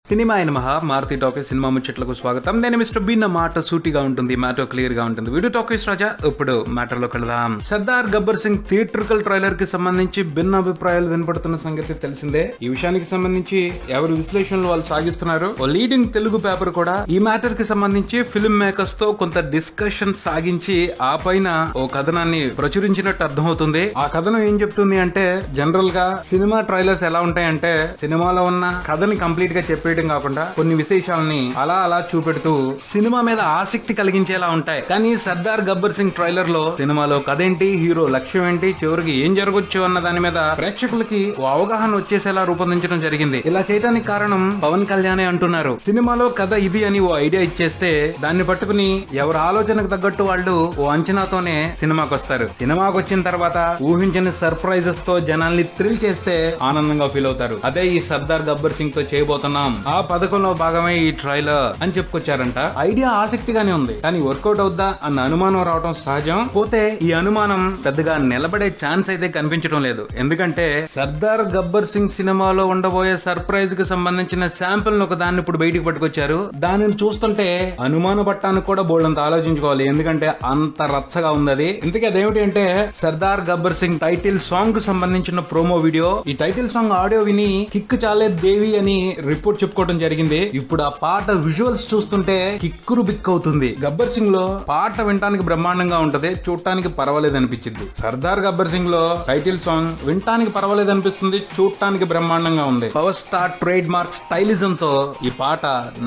Cinema అయిన మహా Maruti talkies cinema ముచ్చట్లకు స్వాగతం. నేను మిస్టర్ బి. నా మాట సూటిగా ఉంటుంది, మ్యాటర్ క్లియర్ గా ఉంటుంది. వీడియో టాకీస్ రాజా. ఇప్పుడు మ్యాటర్ లో కడదాం. సర్దార్ గబ్బర్ సింగ్ థియేట్రికల్ ట్రైలర్ కి సంబంధించి భిన్న అభిప్రాయాలు వినపడుతున్న సంగతి తెలిసిందే. ఈ విషయానికి సంబంధించి ఎవరు విశ్లేషణలు వాళ్ళు సాగిస్తున్నారు. ఓ లీడింగ్ తెలుగు పేపర్ కూడా ఈ మ్యాటర్ కి సంబంధించి ఫిల్మ్ మేకర్స్ తో కొంత డిస్కషన్ సాగించి ఆ పైన ఓ కథనాన్ని ప్రచురించినట్టు అర్థమవుతుంది. ఆ కథనం ఏం చెప్తుంది అంటే, జనరల్ గా సినిమా ట్రైలర్స్ ఎలా ఉంటాయంటే, సినిమాలో ఉన్న కథని కంప్లీట్ గా చెప్పేయడం కాకుండా కొన్ని విశేషాలని అలా చూపెడుతూ సినిమా మీద ఆసక్తి కలిగించేలా ఉంటాయి. కానీ సర్దార్ గబ్బర్ సింగ్ ట్రైలర్ లో సినిమాలో కథ ఏంటి, హీరో లక్ష్యం ఏంటి, చివరికి ఏం జరగొచ్చు అన్న దాని మీద ప్రేక్షకులకి ఓ అవగాహన వచ్చేసేలా రూపొందించడం జరిగింది. ఇలా చేయడానికి కారణం పవన్ కళ్యాణే అంటున్నారు. సినిమాలో కథ ఇది అని ఓ ఐడియా ఇచ్చేస్తే దాన్ని పట్టుకుని ఎవరి ఆలోచనకు తగ్గట్టు వాళ్ళు ఓ అంచనాతోనే సినిమాకి వస్తారు. సినిమాకి వచ్చిన తర్వాత ఊహించని సర్ప్రైజెస్ తో జనాల్ని థ్రిల్ చేస్తే ఆనందంగా ఫీల్ అవుతారు. అదే ఈ సర్దార్ గబ్బర్ సింగ్ తో చేయబోతున్నాం. ఆ పథకంలో భాగమే ఈ ట్రైలర్ అని చెప్పుకొచ్చారంట. ఐడియా ఆసక్తిగానే ఉంది, కానీ వర్కౌట్ అవుద్దా అన్న అనుమానం రావడం సహజం. పోతే ఈ అనుమానం పెద్దగా నిలబడే ఛాన్స్ అయితే కనిపించడం లేదు. ఎందుకంటే సర్దార్ గబ్బర్ సింగ్ సినిమాలో ఉండబోయే సర్ప్రైజ్ కి సంబంధించిన శాంపుల్ ఒక దాన్ని ఇప్పుడు బయటికి పట్టుకొచ్చారు. దానిని చూస్తుంటే అనుమాన పట్టానికి కూడా బోల్డంత ఆలోచించుకోవాలి, ఎందుకంటే అంత రచ్చగా ఉంది అది. ఇంతకీ అదేమిటి అంటే, సర్దార్ గబ్బర్ సింగ్ టైటిల్ సాంగ్ కు సంబంధించిన ప్రోమో వీడియో. ఈ టైటిల్ సాంగ్ ఆడియో విని కిక్ చాలే దేవి అని రిపోర్ట్ చెప్పుకోవడం జరిగింది. ఇప్పుడు ఆ పాట విజువల్స్ చూస్తుంటే కిక్కురు బిక్ అవుతుంది. గబ్బర్ సింగ్ లో పాట వినటానికి బ్రహ్మాండంగా ఉంటది, చూడటానికి పర్వాలేదు అనిపించింది. సర్దార్ గబ్బర్ సింగ్ లో టైటిల్ సాంగ్ వినటానికి పర్వాలేదు అనిపిస్తుంది, చూడటానికి బ్రహ్మాండంగా ఉంది. పవర్ స్టార్ ట్రేడ్ మార్క్ స్టైలిజం తో ఈ పాట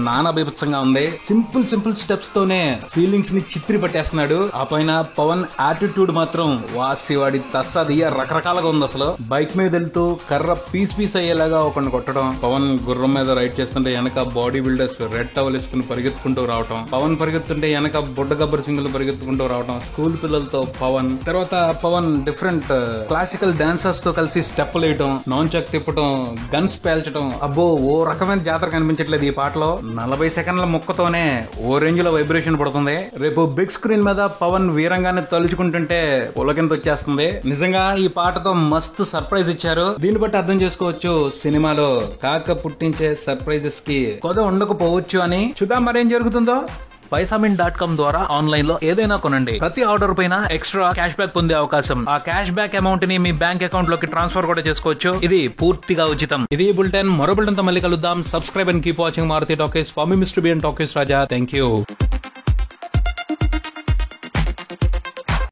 నానా బీభత్సంగా ఉంది. సింపుల్ స్టెప్స్ తోనే ఫీలింగ్స్ ని చిత్రి పట్టేస్తున్నాడు. ఆ పైన పవన్ యాటిట్యూడ్ మాత్రం వాసివాడి తస్సాదియ్య రకరకాలుగా ఉంది. అసలు బైక్ మీద వెళ్తూ కర్ర పీస్ అయ్యేలాగా ఒకరిని కొట్టడం, పవన్ గుర్రం మీద రైడ్ చేస్తుంటే వెనక బాడీ బిల్డర్స్ రెడ్ టవల్ వేసుకుని పరిగెత్తుకుంటూ రావటం, పవన్ పరిగెత్తుంటే వెనక బుడ్డ గబ్బర్ సింగ్ పరిగెత్తుకుంటూ రావటం, స్కూల్ పిల్లలతో పవన్, తర్వాత పవన్ డిఫరెంట్ క్లాసికల్ డాన్సర్స్ తో కలిసి స్టెప్పులు వేయటం, నాన్ చెక్ తిప్పటం, గన్స్ పేల్చడం. అబ్బో, ఓ రకమైన జాతర కనిపించట్లేదు ఈ పాటలో. 40 సెకండ్ల ముక్కతోనే ఓ రేంజ్ లో వైబ్రేషన్ పడుతుంది. రేపు బిగ్ స్క్రీన్ మీద పవన్ వీరంగానే తలుచుకుంటుంటే పులకింత వచ్చేస్తుంది. నిజంగా ఈ పాటతో మస్తు సర్ప్రైజ్ ఇచ్చారు. దీన్ని బట్టి అర్థం చేసుకోవచ్చు సినిమాలో కాక పుట్టించే సర్ప్రైజెస్ కి కొద ఉండకపోవచ్చు అని. చూద్దాం మరేం జరుగుతుందో. పైసామిన్.com ద్వారా ఆన్లైన్ లో ఏదైనా కొనండి. ప్రతి ఆర్డర్ పైన ఎక్స్ట్రా క్యాష్ బ్యాక్ పొందే అవకాశం. ఆ క్యాష్ బ్యాక్ అమౌంట్ ని మీ బ్యాంక్ అకౌంట్ లోకి ట్రాన్స్ఫర్ కూడా చేసుకోవచ్చు. ఇది పూర్తిగా ఉచితం. ఇది బులెటిన్. మరో బులెటిన్ తో మళ్ళీ కలుద్దాం. Subscribe and keep watching Maruti Talkies. For me mister B and Talkies Raja. Thank you.